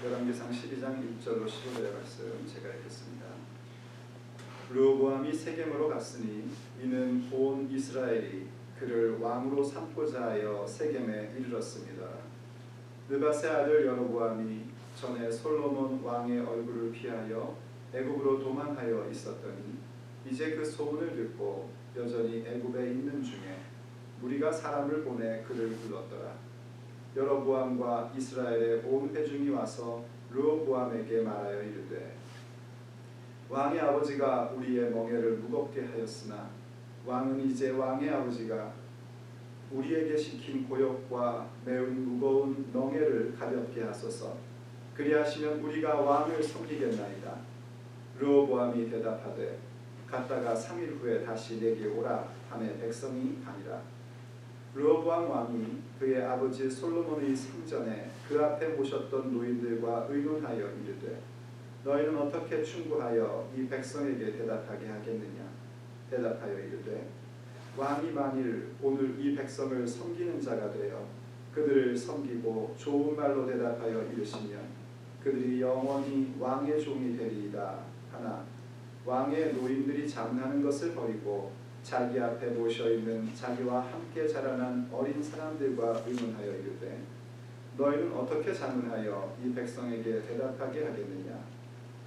열왕기상 12장 1절로 15절의 말씀 제가 읽겠습니다. 르호보암이 세겜으로 갔으니 이는 온 이스라엘이 그를 왕으로 삼고자 하여 세겜에 이르렀습니다. 느밧의 아들 여로보암이 전에 솔로몬 왕의 얼굴을 피하여 애굽으로 도망하여 있었더니 이제 그 소문을 듣고 여전히 애굽에 있는 중에 무리가 사람을 보내 그를 불렀더라. 여로보암과 이스라엘의 온 회중이 와서 르호보암에게 말하여 이르되 왕의 아버지가 우리의 멍에를 무겁게 하였으나 왕은 이제 왕의 아버지가 우리에게 시킨 고역과 매우 무거운 멍에를 가볍게 하소서. 그리하시면 우리가 왕을 섬기겠나이다. 르호보암이 대답하되 갔다가 3일 후에 다시 내게 오라 하매 백성이 가니라. 르호보암 왕이 그의 아버지 솔로몬의 생전에 그 앞에 모셨던 노인들과 의논하여 이르되 너희는 어떻게 충고하여 이 백성에게 대답하게 하겠느냐. 대답하여 이르되 왕이 만일 오늘 이 백성을 섬기는 자가 되어 그들을 섬기고 좋은 말로 대답하여 이르시면 그들이 영원히 왕의 종이 되리이다 하나 왕의 노인들이 장난하는 것을 버리고 자기 앞에 모셔있는 자기와 함께 자라난 어린 사람들과 의논하여 이르되 너희는 어떻게 자문하여 이 백성에게 대답하게 하겠느냐.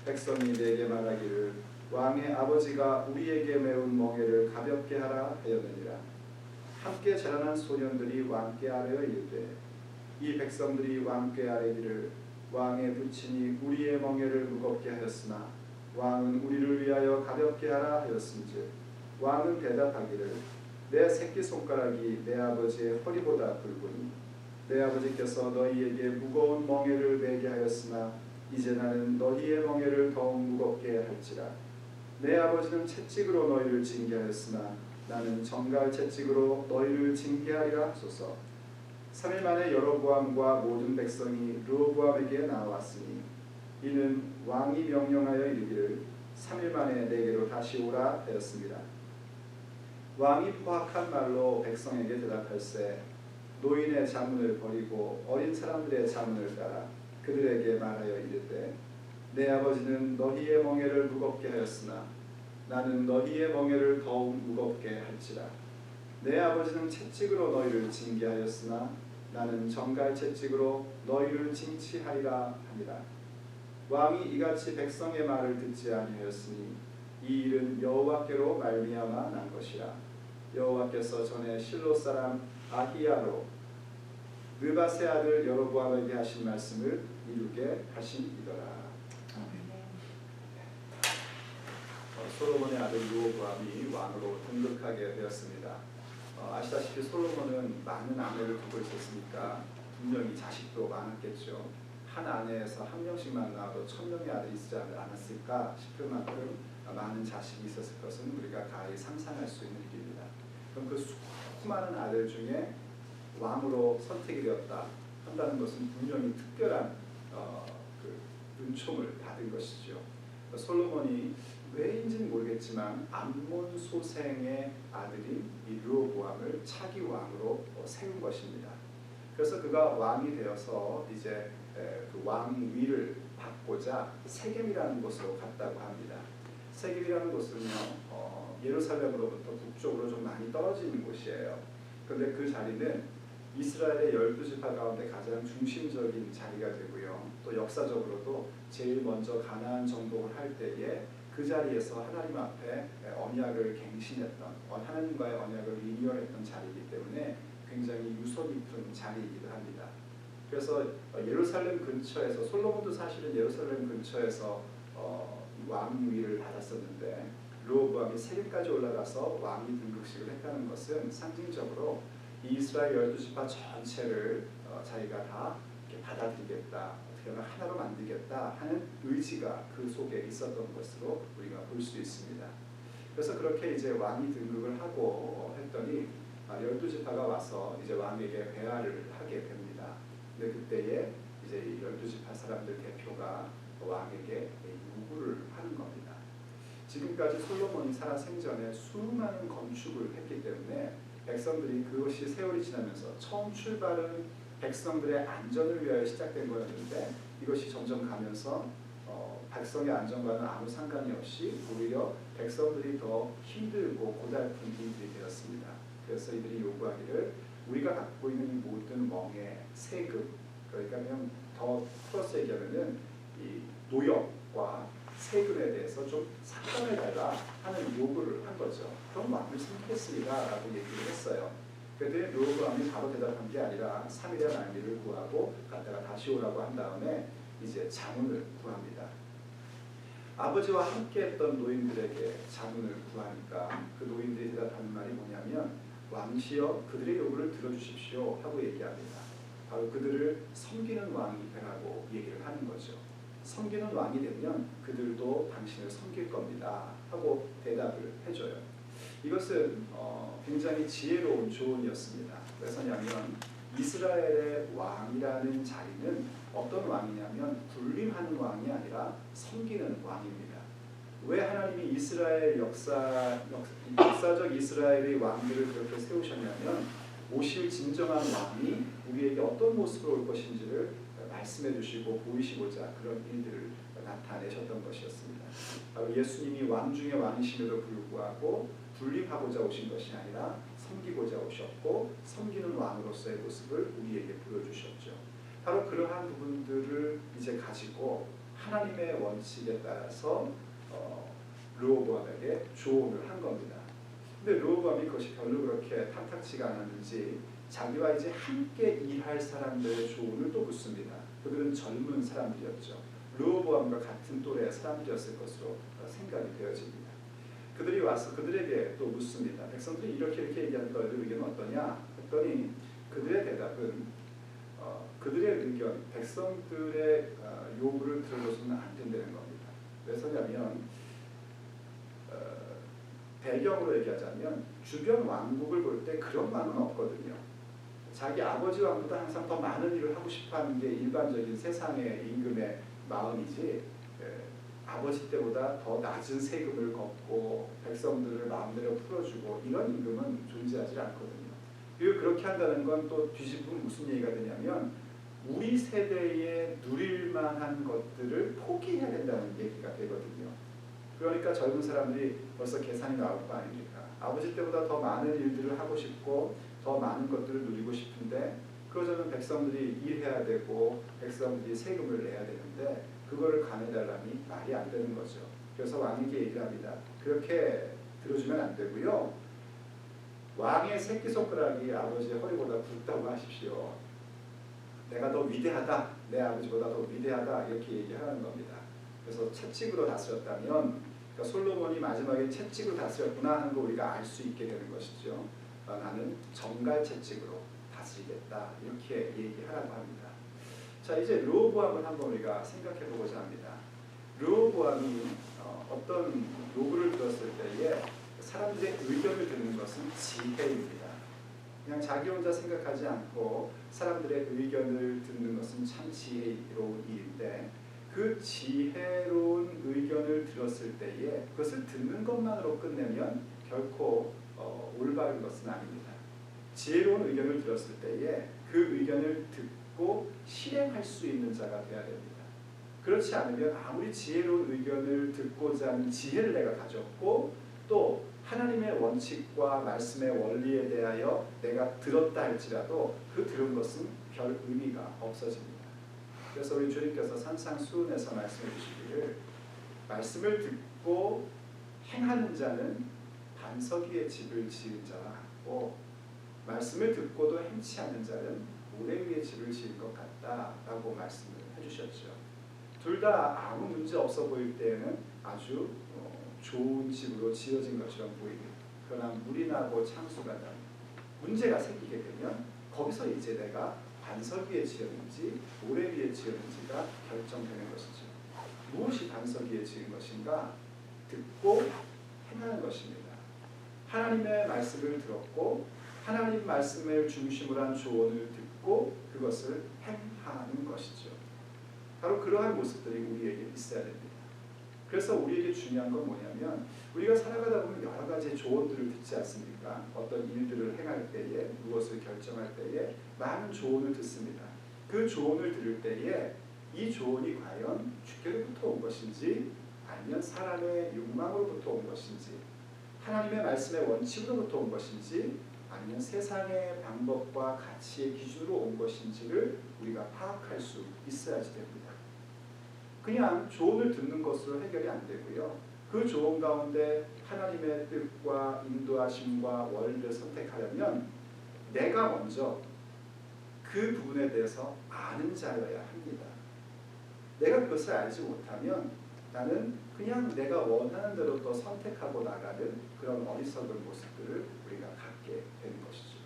백성이 내게 말하기를 왕의 아버지가 우리에게 메운 멍에를 가볍게 하라 하였느니라. 함께 자라난 소년들이 왕께 아뢰어 이르되 이 백성들이 왕께 아뢰기를 왕의 부친이 우리의 멍에를 무겁게 하였으나 왕은 우리를 위하여 가볍게 하라 하였은즉 왕은 대답하기를 내 새끼손가락이 내 아버지의 허리보다 굵으니 내 아버지께서 너희에게 무거운 멍에를 메게 하였으나 이제 나는 너희의 멍에를 더욱 무겁게 할지라. 내 아버지는 채찍으로 너희를 징계하였으나 나는 정갈 채찍으로 너희를 징계하리라 하소서. 3일 만에 여로보암과 모든 백성이 르호보암에게 나왔으니 이는 왕이 명령하여 이르기를 3일 만에 내게로 다시 오라 하였습니다. 왕이 포악한 말로 백성에게 대답할세 노인의 자문을 버리고 어린 사람들의 자문을 따라 그들에게 말하여 이르되 내 아버지는 너희의 멍에를 무겁게 하였으나 나는 너희의 멍에를 더욱 무겁게 할지라. 내 아버지는 채찍으로 너희를 징계하였으나 나는 정갈 채찍으로 너희를 징치하리라 하니라. 왕이 이같이 백성의 말을 듣지 아니하였으니 이 일은 여호와께로 말미암아 난 것이라. 여호와께서 전에 실로 사람 아히야로 느밧의 아들 여로보암에게 하신 말씀을 이루게 하심이더라. 솔로몬의 아들 르호보암이 왕으로 등극하게 되었습니다. 아시다시피 솔로몬은 많은 아내를 두고 있었으니까 분명히 자식도 많았겠죠. 한 아내에서 한 명씩만 낳아도 1000명의 아들이 있지 않았을까 싶을 만큼 많은 자식이 있었을 것은 우리가 가히 상상할 수 있는 일입니다. 그럼 그 수많은 아들 중에 왕으로 선택이 되었다 한다는 것은 분명히 특별한 그 은총을 받은 것이죠. 솔로몬이 왜인지는 모르겠지만 암몬 소생의 아들인 이 르호보암을 차기 왕으로 세운 것입니다. 그래서 그가 왕이 되어서 이제 그 왕위를 받고자 세겜이라는 곳으로 갔다고 합니다. 세겜이라는 곳은요 예루살렘으로부터 북쪽으로 좀 많이 떨어진 곳이에요. 그런데 그 자리는 이스라엘의 12지파 가운데 가장 중심적인 자리가 되고요. 또 역사적으로도 제일 먼저 가나안 정복을 할 때에 그 자리에서 하나님 앞에 언약을 갱신했던 하나님과의 언약을 리뉴얼했던 자리이기 때문에 굉장히 유서 깊은 자리이기도 합니다. 그래서 예루살렘 근처에서 솔로몬도 사실은 예루살렘 근처에서 왕위를 받았었는데 르호보암이 세겜까지 올라가서 왕위 등극식을 했다는 것은 상징적으로 이스라엘 12지파 전체를 자기가 다 받아들이겠다, 어떻게 보면 하나로 만들겠다 하는 의지가 그 속에 있었던 것으로 우리가 볼 수 있습니다. 그래서 그렇게 이제 왕이 등극을 하고 했더니 12지파가 와서 이제 왕에게 배할을 하게 됩니다. 근데 그때에 이제 12지파 사람들 대표가 왕에게 요구를 하는 겁니다. 지금까지 솔로몬이 살아 생전에 수많은 건축을 했기 때문에 백성들이 그것이 세월이 지나면서 처음 출발은 백성들의 안전을 위하여 시작된 거였는데 이것이 점점 가면서 백성의 안정과는 아무 상관이 없이 오히려 백성들이 더 힘들고 고달픈 일들이 되었습니다. 그래서 이들이 요구하기를 우리가 갖고 있는 이 모든 멍에 세금, 그러니까 그냥 더 플러스 얘기하면은 이 노역과 세금에 대해서 좀 삭감해달라 하는 요구를 한 거죠. 그럼 왕을 섬기겠습니다라고 얘기를 했어요. 그런데 르호보암이 바로 대답한 게 아니라 3일의 말미를 구하고 갔다가 다시 오라고 한 다음에 이제 자문을 구합니다. 아버지와 함께했던 노인들에게 자문을 구하니까 그 노인들이 대답하는 말이 뭐냐면 왕시여 그들의 요구를 들어주십시오 하고 얘기합니다. 바로 그들을 섬기는 왕이 되라고 얘기를 하는 거죠. 섬기는 왕이 되면 그들도 당신을 섬길 겁니다 하고 대답을 해줘요. 이것은 굉장히 지혜로운 조언이었습니다. 왜서냐면 이스라엘의 왕이라는 자리는 어떤 왕이냐면 군림하는 왕이 아니라 섬기는 왕입니다. 왜 하나님이 이스라엘 역사적 이스라엘의 왕들을 그렇게 세우셨냐면 오실 진정한 왕이 우리에게 어떤 모습으로 올 것인지를 말씀해 주시고 보이시고자 그런 일들을 나타내셨던 것이었습니다. 바로 예수님이 왕 중의 왕이심에도 불구하고 군림하고자 오신 것이 아니라 섬기고자 오셨고 섬기는 왕으로서의 모습을 우리에게 보여주셨죠. 바로 그러한 부분들을 이제 가지고 하나님의 원칙에 따라서 르호보암에게 조언을 한 겁니다. 근데 르호보암이 그것이 별로 그렇게 탐탁지가 않았는지 자기와 이제 함께 일할 사람들의 조언을 또 묻습니다. 그들은 젊은 사람들이었죠. 르호보암과 같은 또래의 사람들이었을 것으로 생각이 되어집니다. 그들이 와서 그들에게 또 묻습니다. 백성들이 이렇게 얘기하는 너희들 의견은 어떠냐? 했더니 그들의 대답은 그들의 의견, 백성들의 요구를 들어줘서는 안 된다는 겁니다. 왜냐하면 배경으로 얘기하자면 주변 왕국을 볼 때 그런 왕은 없거든요. 자기 아버지 왕보다 항상 더 많은 일을 하고 싶어하는 게 일반적인 세상의 임금의 마음이지 아버지 때보다 더 낮은 세금을 걷고 백성들을 마음대로 풀어주고 이런 임금은 존재하지 않거든요. 그리고 그렇게 한다는 건 또 뒤집으면 무슨 얘기가 되냐면 우리 세대에 누릴 만한 것들을 포기해야 된다는 얘기가 되거든요. 그러니까 젊은 사람들이 벌써 계산이 나올 거 아닙니까? 아버지 때보다 더 많은 일들을 하고 싶고 더 많은 것들을 누리고 싶은데 그러자면 백성들이 일해야 되고 백성들이 세금을 내야 되는데 그거를 감해달라니 말이 안 되는 거죠. 그래서 왕에게 얘기를 합니다. 그렇게 들어주면 안 되고요. 왕의 새끼손가락이 아버지의 허리보다 굵다고 하십시오. 내가 더 위대하다. 내 아버지보다 더 위대하다. 이렇게 얘기하는 겁니다. 그래서 채찍으로 다스렸다면 그러니까 솔로몬이 마지막에 채찍으로 다스렸구나 하는 거 우리가 알 수 있게 되는 것이죠. 나는 정갈 채찍으로 다스리겠다. 이렇게 얘기하라고 합니다. 자, 이제 르호보암을 한번 우리가 생각해 보고자 합니다. 르호보암이 어떤 요구를 들었을 때에 사람들의 의견을 듣는 것은 지혜입니다. 그냥 자기 혼자 생각하지 않고 사람들의 의견을 듣는 것은 참 지혜로운 일인데 그 지혜로운 의견을 들었을 때에 그것을 듣는 것만으로 끝내면 결코 올바른 것은 아닙니다. 지혜로운 의견을 들었을 때에 그 의견을 듣고 실행할 수 있는 자가 되어야 됩니다. 그렇지 않으면 아무리 지혜로운 의견을 듣고자 하는 지혜를 내가 가졌고 또 하나님의 원칙과 말씀의 원리에 대하여 내가 들었다 할지라도 그 들은 것은 별 의미가 없어집니다. 그래서 우리 주님께서 산상수훈에서 말씀해 주시기를 말씀을 듣고 행하는 자는 반석 위에 집을 지은 자와 같고 말씀을 듣고도 행치 않는 자는 모래 위에 집을 지은 것 같다라고 말씀을 해주셨죠. 둘 다 아무 문제 없어 보일 때에는 아주 좋은 집으로 지어진 것처럼 보입니다. 그러나 물이 나고 창수가 나고 문제가 생기게 되면 거기서 이제 내가 반석 위에 지었는지 모래 위에 지었는지가 결정되는 것이죠. 무엇이 반석 위에 지은 것인가? 듣고 행하는 것입니다. 하나님의 말씀을 들었고 하나님 말씀을 중심으로 한 조언을 듣고 그것을 행하는 것이죠. 바로 그러한 모습들이 우리에게 있어야 됩니다. 그래서 우리에게 중요한 건 뭐냐면 우리가 살아가다 보면 여러 가지 조언들을 듣지 않습니까? 어떤 일들을 행할 때에 무엇을 결정할 때에 많은 조언을 듣습니다. 그 조언을 들을 때에 이 조언이 과연 주께로부터 온 것인지 아니면 사람의 욕망으로부터 온 것인지 하나님의 말씀의 원칙으로부터 온 것인지 아니면 세상의 방법과 가치의 기준으로 온 것인지를 우리가 파악할 수 있어야지 됩니다. 그냥 조언을 듣는 것으로 해결이 안 되고요. 그 조언 가운데 하나님의 뜻과 인도하심과 원리를 선택하려면 내가 먼저 그 부분에 대해서 아는 자여야 합니다. 내가 그것을 알지 못하면 나는 그냥 내가 원하는 대로 또 선택하고 나가는 그런 어리석은 모습들을 우리가 갖게 되는 것이죠.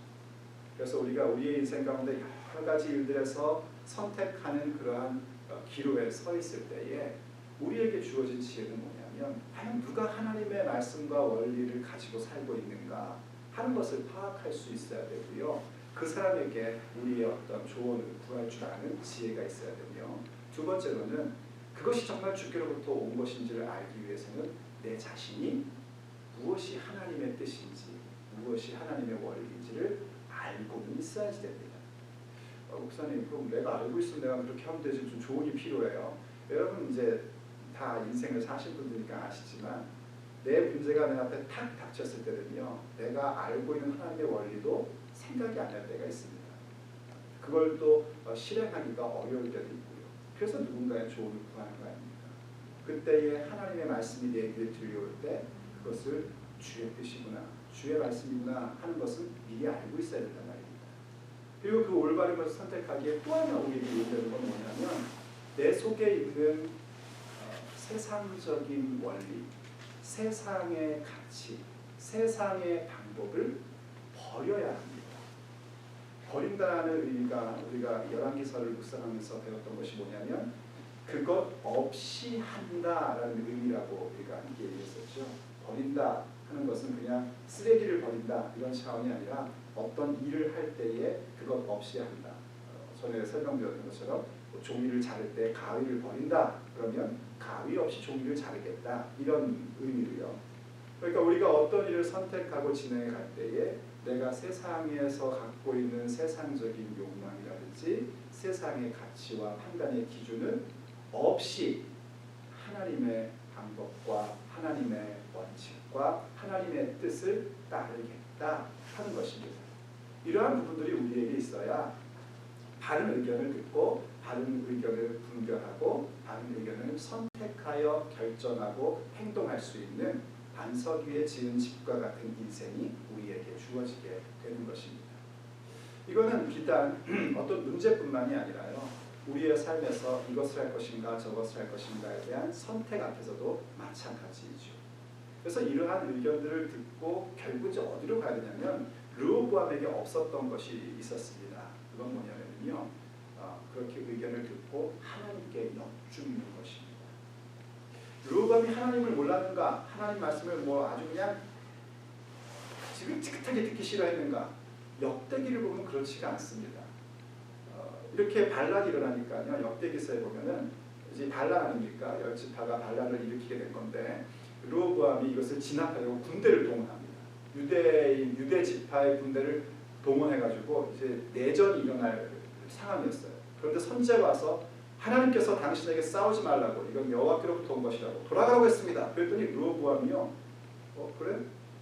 그래서 우리가 우리의 인생 가운데 여러 가지 일들에서 선택하는 그러한 기로에 서 있을 때에 우리에게 주어진 지혜는 뭐냐면 과연 누가 하나님의 말씀과 원리를 가지고 살고 있는가 하는 것을 파악할 수 있어야 되고요. 그 사람에게 우리의 어떤 조언을 구할 줄 아는 지혜가 있어야 되며, 두 번째로는 그것이 정말 주께로부터 온 것인지를 알기 위해서는 내 자신이 무엇이 하나님의 뜻인지 무엇이 하나님의 원리인지를 알고는 있어야지 됩니다. 목사님, 그럼 내가 알고 있으면 내가 그렇게 하면 되지, 좀 조언이 필요해요. 여러분 이제 다 인생을 사신 분들이니까 아시지만 내 문제가 내 앞에 탁 닥쳤을 때는요, 내가 알고 있는 하나님의 원리도 생각이 안 날 때가 있습니다. 그걸 또 실행하기가 어려울 때도 있고요. 그래서 누군가의 조언을 구하는 거 아닙니까? 그때에 하나님의 말씀이 내 귀에 들려올 때 그것을 주의 뜻이구나, 주의 말씀이구나 하는 것은 미리 알고 있어야 된단 말입니다. 그리고 그 올바른 것을 선택하기에 또 하나 우리에게 요구되는 건 뭐냐면 내 속에 있는 세상적인 원리, 세상의 가치, 세상의 방법을 버려야 합니다. 버린다는 의미가 우리가 열왕기서를 묵상하면서 배웠던 것이 뭐냐면 그것 없이 한다라는 의미라고 우리가 함께 얘기했었죠. 버린다 하는 것은 그냥 쓰레기를 버린다 이런 차원이 아니라 어떤 일을 할 때에 그것 없이 한다. 전에 설명드렸던 것처럼 종이를 자를 때 가위를 버린다 그러면 가위 없이 종이를 자르겠다 이런 의미로요. 그러니까 우리가 어떤 일을 선택하고 진행해 갈 때에 내가 세상에서 갖고 있는 세상적인 욕망이라든지 세상의 가치와 판단의 기준은 없이 하나님의 방법과 하나님의 원칙과 하나님의 뜻을 따르겠다 하는 것입니다. 이러한 부분들이 우리에게 있어야 바른 의견을 듣고 바른 의견을 분별하고 바른 의견을 선택하여 결정하고 행동할 수 있는 반석 위에 지은 집과 같은 인생이 우리에게 주어지게 되는 것입니다. 이거는 비단 어떤 문제뿐만이 아니라요, 우리의 삶에서 이것을 할 것인가 저것을 할 것인가에 대한 선택 앞에서도 마찬가지이죠. 그래서 이러한 의견들을 듣고 결국 이제 어디로 가야 되냐면 르호보암에게 없었던 것이 있었습니다. 그건 뭐냐면요, 그렇게 의견을 듣고 하나님께 여쭙는 것입니다. 르호보암이 하나님을 몰랐는가? 하나님 말씀을 아주 그냥 지긋지긋하게 듣기 싫어했는가? 역대기를 보면 그렇지가 않습니다. 이렇게 반란이 일어나니까요, 역대기서에 보면은 이제 반란 아닙니까? 열지파가 반란을 일으키게 된 건데 르호보암이 이것을 진압하려고 군대를 동원합니다. 유대 지파의 군대를 동원해가지고 이제 내전이 일어날 상황이었어요. 그런데 선지자가 와서 하나님께서 당신에게 싸우지 말라고, 이건 여호와께로부터 온 것이라고 돌아가라고 했습니다. 그랬더니 르호보암이요, 그래?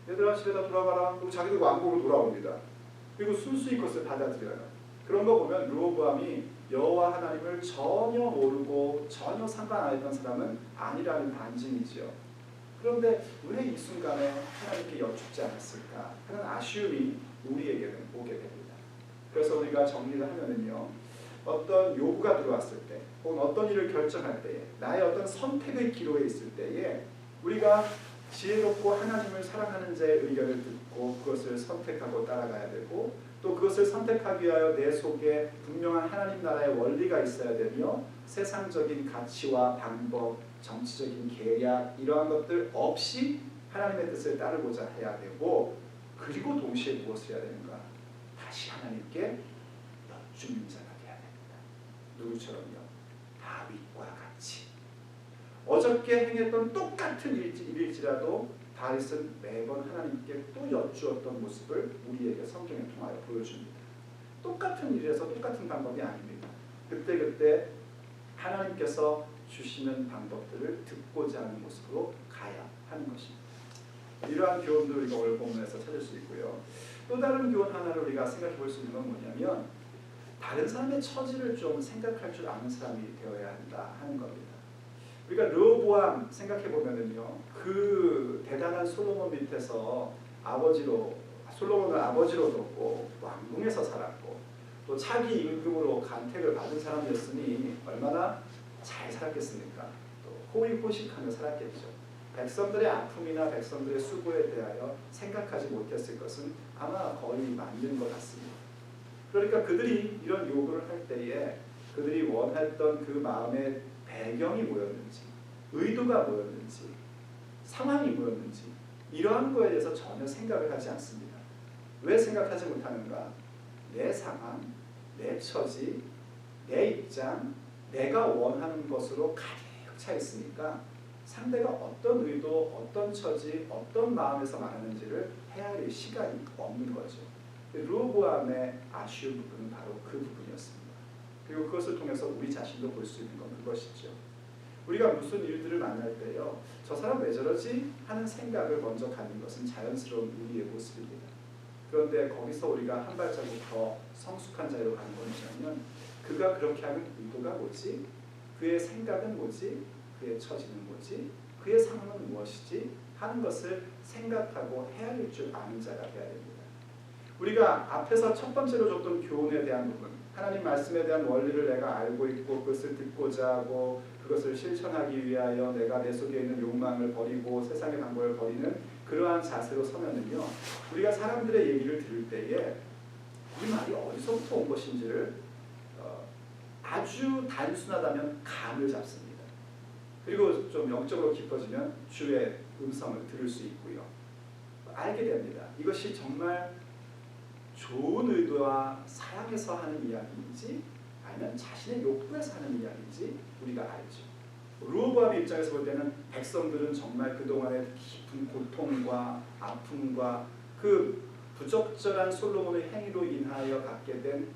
얘들아 집에다 돌아가라. 그리고 자기도 왕국으로 돌아옵니다. 그리고 순수히 그것을 받아들여요. 그런 거 보면 르호보암이 여호와 하나님을 전혀 모르고 전혀 상관 안 했던 사람은 아니라는 반증이지요. 그런데 왜 이 순간에 하나님께 여쭙지 않았을까 하는 아쉬움이 우리에게는 오게 됩니다. 그래서 우리가 정리를 하면은요, 어떤 요구가 들어왔을 때 혹은 어떤 일을 결정할 때에 나의 어떤 선택의 기로에 있을 때에 우리가 지혜롭고 하나님을 사랑하는 자의 의견을 듣고 그것을 선택하고 따라가야 되고, 또 그것을 선택하기 위하여 내 속에 분명한 하나님 나라의 원리가 있어야 되며 세상적인 가치와 방법, 정치적인 계략 이러한 것들 없이 하나님의 뜻을 따르고자 해야 되고, 그리고 동시에 무엇을 해야 되는가? 다시 하나님께 여쭙는 자가 돼야 됩니다. 누구처럼요? 다윗과 같이. 어저께 행했던 똑같은 일일지라도 다윗은 매번 하나님께 또 여쭈었던 모습을 우리에게 성경에 통하여 보여줍니다. 똑같은 일에서 똑같은 방법이 아닙니다. 그때그때 하나님께서 주시는 방법들을 듣고자 하는 모습으로 가야 하는 것입니다. 이러한 교훈도 우리가 오늘 본문에서 찾을 수 있고요. 또 다른 교훈 하나를 우리가 생각해 볼 수 있는 건 뭐냐면 다른 사람의 처지를 좀 생각할 줄 아는 사람이 되어야 한다 하는 겁니다. 우리가 르호보암 생각해 보면은요, 그 대단한 솔로몬 밑에서 솔로몬을 아버지로 뒀고 왕궁에서 살았고 또 차기 임금으로 간택을 받은 사람이었으니 얼마나 잘 살았겠습니까? 또 호의호식하며 살았겠죠. 백성들의 아픔이나 백성들의 수고에 대하여 생각하지 못했을 것은 아마 거의 맞는 것 같습니다. 그러니까 그들이 이런 요구를 할 때에 그들이 원했던 그 마음의 배경이 뭐였는지, 의도가 뭐였는지, 상황이 뭐였는지 이러한 거에 대해서 전혀 생각을 하지 않습니다. 왜 생각하지 못하는가? 내 상황, 내 처지, 내 입장, 내가 원하는 것으로 가득 차 있으니까 상대가 어떤 의도, 어떤 처지, 어떤 마음에서 말하는지를 헤아릴 시간이 없는 거죠. 르호보암의 아쉬운 부분은 바로 그 부분이었습니다. 그리고 그것을 통해서 우리 자신도 볼 수 있는 건 그것이죠. 우리가 무슨 일들을 만날 때요, 저 사람 왜 저러지? 하는 생각을 먼저 갖는 것은 자연스러운 우리의 모습입니다. 그런데 거기서 우리가 한 발자국 더 성숙한 자리로 가는 건 뭐냐면 그가 그렇게 하는 의도가 뭐지? 그의 생각은 뭐지? 그의 처지는 뭐지? 그의 상황은 무엇이지? 하는 것을 생각하고 헤아릴 줄 아는 자가 되어야 됩니다. 우리가 앞에서 첫 번째로 줬던 교훈에 대한 부분, 하나님 말씀에 대한 원리를 내가 알고 있고 그것을 듣고자 하고 그것을 실천하기 위하여 내가 내 속에 있는 욕망을 버리고 세상의 방법을 버리는 그러한 자세로 서면은요, 우리가 사람들의 얘기를 들을 때에 이 말이 어디서부터 온 것인지를 아주 단순하다면 감을 잡습니다. 그리고 좀 영적으로 깊어지면 주의 음성을 들을 수 있고요. 알게 됩니다. 이것이 정말 좋은 의도와 사랑에서 하는 이야기인지 아니면 자신의 욕구에서 하는 이야기인지 우리가 알죠. 르호보암의 입장에서 볼 때는 백성들은 정말 그동안의 깊은 고통과 아픔과 그 부적절한 솔로몬의 행위로 인하여 갖게 된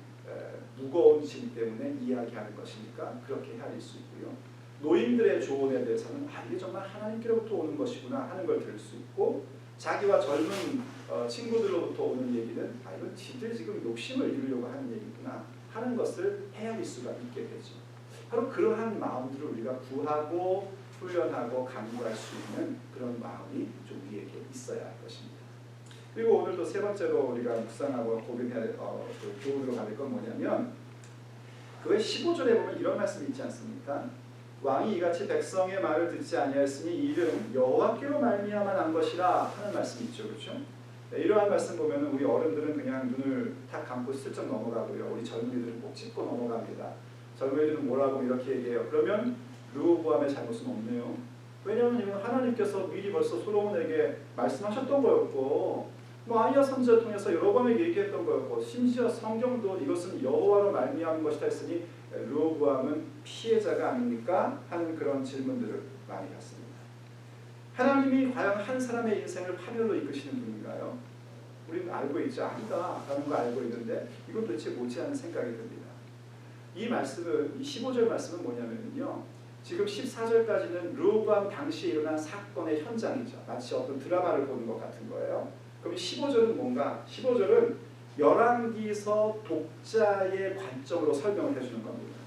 무거운 짐 때문에 이야기하는 것이니까 그렇게 헤아릴 수 있고요. 노인들의 조언에 대해서는 이게 정말 하나님께로부터 오는 것이구나 하는 걸 들을 수 있고, 자기와 젊은 친구들로부터 오는 얘기는 이건 지들 지금 욕심을 이루려고 하는 얘기구나 하는 것을 헤아릴 수가 있게 되죠. 바로 그러한 마음들을 우리가 구하고 훈련하고 강구할 수 있는 그런 마음이 좀 우리에게 있어야 할 것입니다. 그리고 오늘 또 세 번째로 우리가 묵상하고 고민해야 될 교훈으로 가릴 건 뭐냐면 그 15절에 보면 이런 말씀이 있지 않습니까? 왕이 이같이 백성의 말을 듣지 아니하였으니 이 일은 여호와께로 말미암아 난 것이라 하는 말씀이 있죠, 그렇죠? 네, 이러한 말씀 보면 우리 어른들은 그냥 눈을 탁 감고 슬쩍 넘어가고요. 우리 젊은이들은 꼭 짚고 넘어갑니다. 젊은이들은 뭐라고 이렇게 얘기해요. 그러면 르호보암의 잘못은 없네요. 왜냐하면 이건 하나님께서 미리 벌써 솔로몬에게 말씀하셨던 거였고, 아이야 선지자를 통해서 여러 번 얘기했던 거였고, 심지어 성경도 이것은 여호와로 말미암은 것이다 했으니 르호보암은 피해자가 아닙니까? 하는 그런 질문들을 많이 했습니다. 하나님이 과연 한 사람의 인생을 파멸로 이끄시는 분인가요? 우리는 알고 있죠. 아니다라는 거 알고 있는데 이건 도대체 뭐지 하는 생각이 듭니다. 이 말씀은, 이 15절 말씀은 뭐냐면요, 지금 14절까지는 르호보암 당시에 일어난 사건의 현장이죠. 마치 어떤 드라마를 보는 것 같은 거예요. 그럼 15절은 뭔가? 15절은 열왕기서 독자의 관점으로 설명을 해주는 겁니다.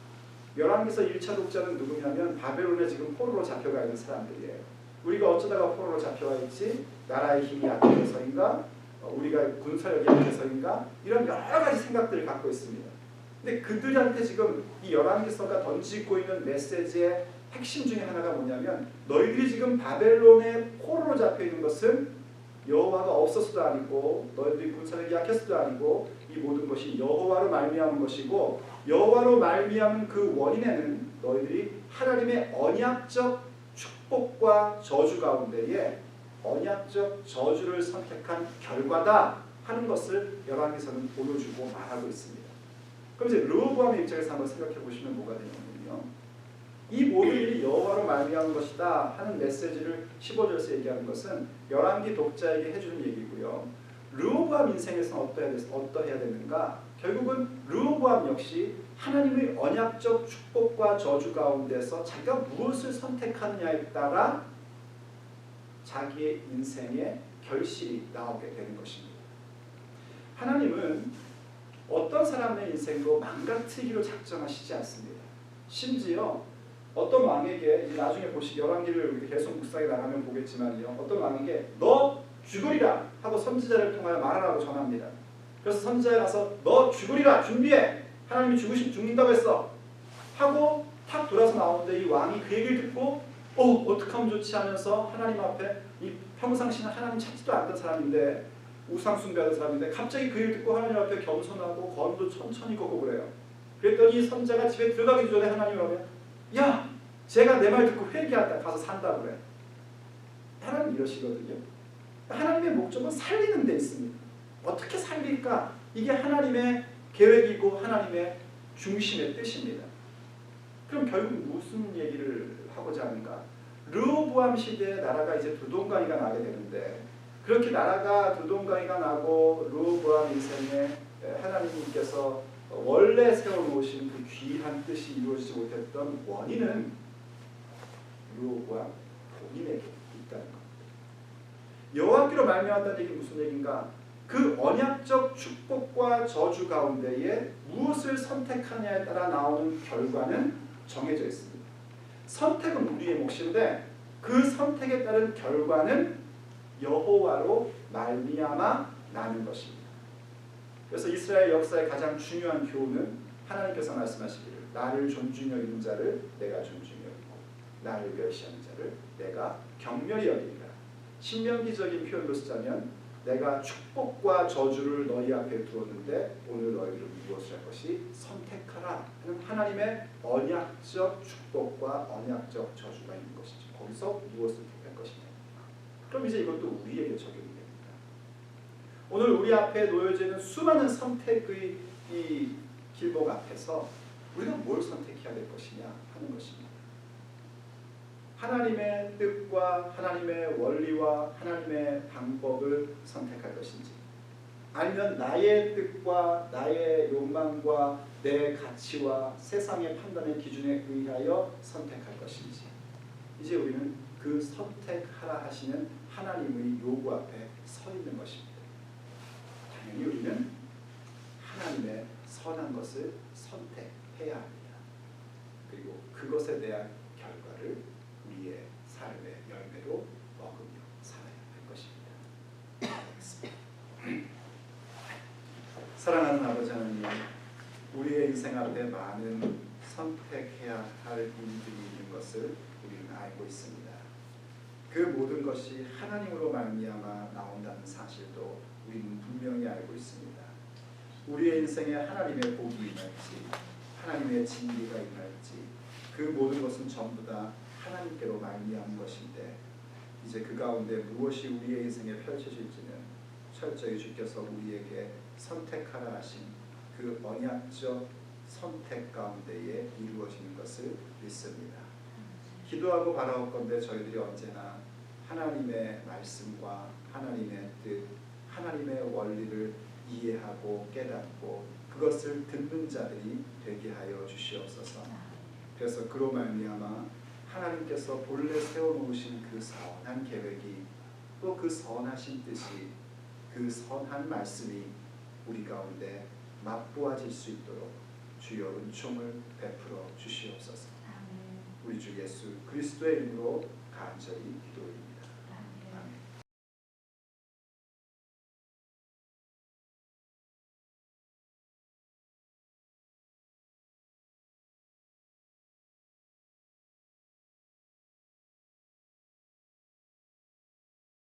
열왕기서 1차 독자는 누구냐면 바벨론에 지금 포로로 잡혀가 있는 사람들이에요. 우리가 어쩌다가 포로로 잡혀가 있지? 나라의 힘이 약해서인가? 우리가 군사력이 약해서인가? 이런 여러 가지 생각들을 갖고 있습니다. 근데 그들한테 지금 이 열왕기서가 던지고 있는 메시지의 핵심 중에 하나가 뭐냐면 너희들이 지금 바벨론에 포로로 잡혀 있는 것은 여호와가 없어서도 아니고 너희들이 군사력이 약해서도 아니고 이 모든 것이 여호와로 말미암은 것이고, 여호와로 말미암은 그 원인에는 너희들이 하나님의 언약적 축복과 저주 가운데에 언약적 저주를 선택한 결과다 하는 것을 열왕기서는 보여주고 말하고 있습니다. 그럼 이제 르호보암의 입장에서 한번 생각해 보시면 뭐가 되냐면요, 이 모든 일이 여호와로 말미암은 것이다 하는 메시지를 15절에서 얘기하는 것은 열왕기 독자에게 해주는 얘기고요. 르호보암 인생에서는 어떠해야 되는가? 결국은 르호보암 역시 하나님의 언약적 축복과 저주 가운데서 자기가 무엇을 선택하느냐에 따라 자기의 인생의 결실이 나오게 되는 것입니다. 하나님은 어떤 사람의 인생도 망가뜨리기로 작정하시지 않습니다. 심지어 어떤 왕에게, 나중에 열왕기를 계속 묵상해 나가면 보겠지만요, 어떤 왕에게 너 죽으리라 하고 선지자를 통하여 말하라고 전합니다. 그래서 선지자에 가서 너 죽으리라, 준비해, 하나님이 죽는다고 했어 하고 탁 돌아서 나오는데 이 왕이 그 얘기를 듣고 어떻게 하면 좋지 하면서 하나님 앞에, 이 평상시는 하나님 찾지도 않던 사람인데, 우상 숭배하는 사람인데 갑자기 그 얘기를 듣고 하나님 앞에 겸손하고 건도 천천히 걷고 그래요. 그랬더니 이 선자가 집에 들어가기 전에 하나님이 오면, 야, 제가 내 말 듣고 회개한다, 가서 산다 그래. 하나님 이러시거든요. 하나님의 목적은 살리는 데 있습니다. 어떻게 살릴까? 이게 하나님의 계획이고 하나님의 중심의 뜻입니다. 그럼 결국 무슨 얘기를 하고자 하는가? 르호보암 시대에 나라가 이제 두동강이가 나게 되는데, 그렇게 나라가 두동강이가 나고 르호보암 인생에 하나님께서 원래 세워놓으신 그 귀한 뜻이 이루어지지 못했던 원인은 르호보암 본인에게 있다는 겁니다. 여호와께로 말미암았다는 얘기는 무슨 얘기인가? 그 언약적 축복과 저주 가운데에 무엇을 선택하냐에 따라 나오는 결과는 정해져 있습니다. 선택은 우리의 몫인데 그 선택에 따른 결과는 여호와로 말미암아 나는 것입니다. 그래서 이스라엘 역사의 가장 중요한 교훈은 하나님께서 말씀하시기를 나를 존중히 여기는 자를 내가 존중히 여기고 나를 멸시하는 자를 내가 경멸히 여기리라. 신명기적인 표현으로 쓰자면 내가 축복과 저주를 너희 앞에 두었는데 오늘 너희들은 무엇을 할 것이 선택하라 하는 하나님의 언약적 축복과 언약적 저주가 있는 것이죠. 거기서 무엇을 택할 것이냐. 그럼 이제 이것도 우리에게 적용이 됩니다. 오늘 우리 앞에 놓여지는 수많은 선택의 이 길목 앞에서 우리가 뭘 선택해야 될 것이냐 하는 것입니다. 하나님의 뜻과 하나님의 원리와 하나님의 방법을 선택할 것인지, 아니면 나의 뜻과 나의 욕망과 내 가치와 세상의 판단의 기준에 의하여 선택할 것인지, 이제 우리는 그 선택하라 하시는 하나님의 요구 앞에 서 있는 것입니다. 당연히 우리는 하나님의 선한 것을 선택해야 합니다. 그리고 그것에 대한 결과를 우리의 삶의 열매로 먹으며 살아야 할 것입니다. 사랑하는 아버지 하나님, 우리의 인생 앞에 많은 선택해야 할 일들이 있는 것을 우리는 알고 있습니다. 그 모든 것이 하나님으로 말미암아 나온다는 사실도 우리는 분명히 알고 있습니다. 우리의 인생에 하나님의 복이 임할지 하나님의 진리가 임할지 그 모든 것은 전부 다 하나님께로 말미암은 것인데, 이제 그 가운데 무엇이 우리의 인생에 펼쳐질지는 철저히 주께서 우리에게 선택하라 하신 그 언약적 선택 가운데에 이루어지는 것을 믿습니다. 기도하고 바라옵건대 저희들이 언제나 하나님의 말씀과 하나님의 뜻, 하나님의 원리를 이해하고 깨닫고 그것을 듣는 자들이 되게 하여 주시옵소서. 그래서 그로 말미암아 하나님께서 본래 세워놓으신 그 선한 계획이, 또 그 선하신 뜻이, 그 선한 말씀이 우리 가운데 맛보아질 수 있도록 주여 은총을 베풀어 주시옵소서. 우리 주 예수 그리스도의 이름으로 간절히 기도드립니다.